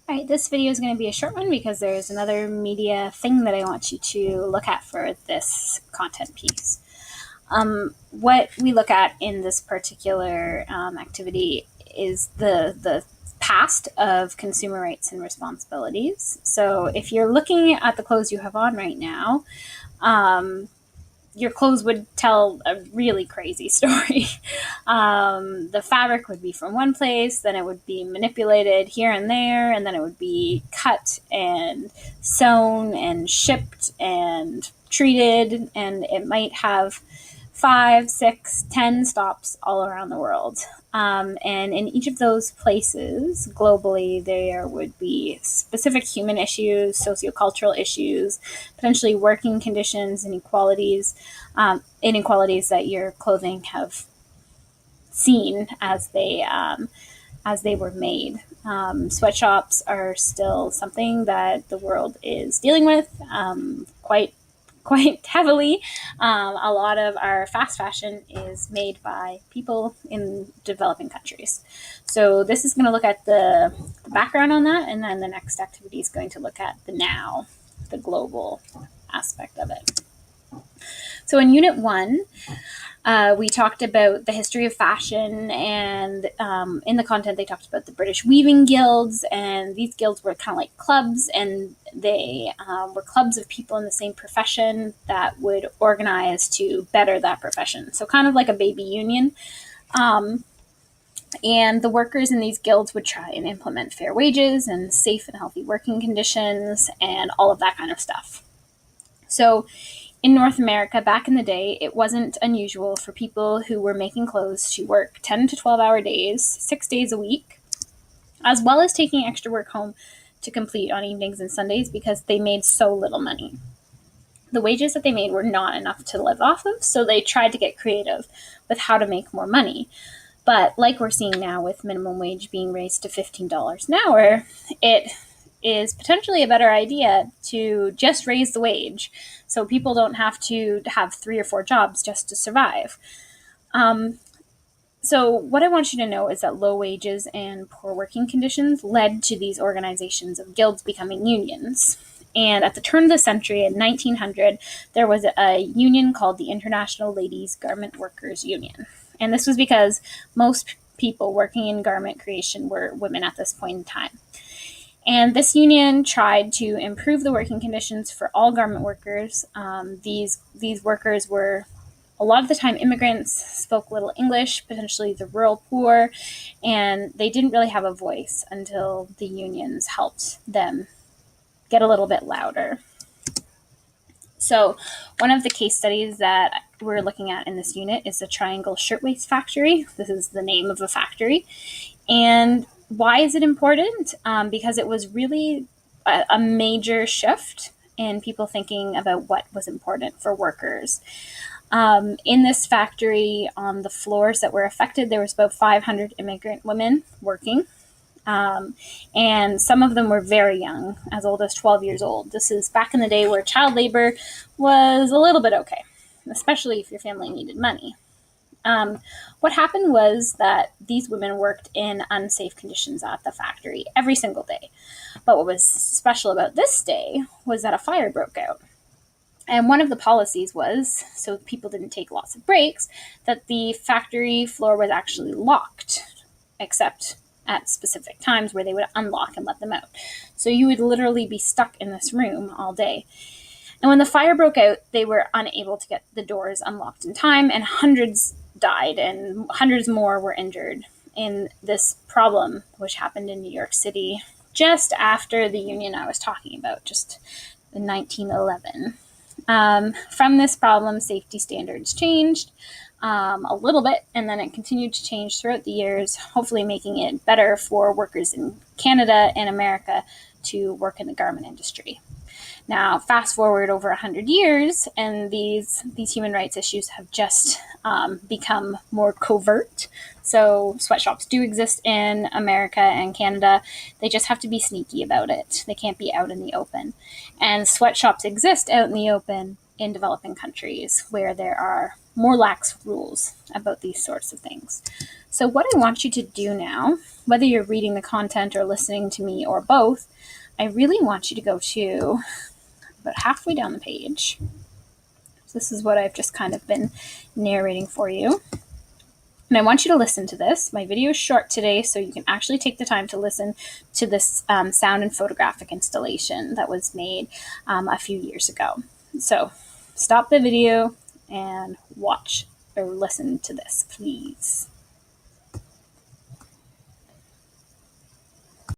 All right, this video is going to be a short one because there's another media thing that I want you to look at for this content piece. What we look at in this particular activity is the past of consumer rights and responsibilities. So if you're looking at the clothes you have on right now, your clothes would tell a really crazy story. The fabric would be from one place, then it would be manipulated here and there, and then it would be cut and sewn and shipped and treated, and it might have 5, 6, 10 stops all around the world. And in each of those places, globally, there would be specific human issues, sociocultural issues, potentially working conditions, inequalities that your clothing have seen as they were made. Sweatshops are still something that the world is dealing with quite heavily. A lot of our fast fashion is made by people in developing countries. So this is going to look at the background on that, and then the next activity is going to look at the now, the global aspect of it. So in Unit 1, we talked about the history of fashion, and in the content they talked about the British Weaving Guilds, and these guilds were kind of like clubs, and they were clubs of people in the same profession that would organize to better that profession. So kind of like a baby union. And the workers in these guilds would try and implement fair wages and safe and healthy working conditions and all of that kind of stuff. So in North America, back in the day, it wasn't unusual for people who were making clothes to work 10 to 12-hour days, 6 days a week, as well as taking extra work home to complete on evenings and Sundays because they made so little money. The wages that they made were not enough to live off of, so they tried to get creative with how to make more money. But like we're seeing now with minimum wage being raised to $15 an hour, it is potentially a better idea to just raise the wage so people don't have to have 3 or 4 jobs just to survive. So what I want you to know is that low wages and poor working conditions led to these organizations of guilds becoming unions. And at the turn of the century, in 1900, there was a union called the International Ladies Garment Workers Union. And this was because most people working in garment creation were women at this point in time. And this union tried to improve the working conditions for all garment workers. These workers were a lot of the time immigrants, spoke little English, potentially the rural poor, and they didn't really have a voice until the unions helped them get a little bit louder. So one of the case studies that we're looking at in this unit is the Triangle Shirtwaist Factory. This is the name of the factory. And why is it important? Because it was really a major shift in people thinking about what was important for workers. In this factory, on the floors that were affected, there was about 500 immigrant women working. And some of them were very young, as old as 12 years old. This is back in the day where child labor was a little bit okay, especially if your family needed money. What happened was that these women worked in unsafe conditions at the factory every single day. But what was special about this day was that a fire broke out. And one of the policies was, so people didn't take lots of breaks, that the factory floor was actually locked, except at specific times where they would unlock and let them out. So you would literally be stuck in this room all day. And when the fire broke out, they were unable to get the doors unlocked in time, and hundreds died and hundreds more were injured in this problem, which happened in New York City just after the union I was talking about, just in 1911. From this problem, safety standards changed a little bit, and then it continued to change throughout the years, hopefully making it better for workers in Canada and America to work in the garment industry. Now, fast forward over 100 years, and these human rights issues have just become more covert. So sweatshops do exist in America and Canada. They just have to be sneaky about it. They can't be out in the open. And sweatshops exist out in the open in developing countries where there are more lax rules about these sorts of things. So what I want you to do now, whether you're reading the content or listening to me or both, I really want you to go to about halfway down the page. So this is what I've just kind of been narrating for you. And I want you to listen to this. My video is short today, so you can actually take the time to listen to this sound and photographic installation that was made a few years ago. So stop the video and watch or listen to this, please.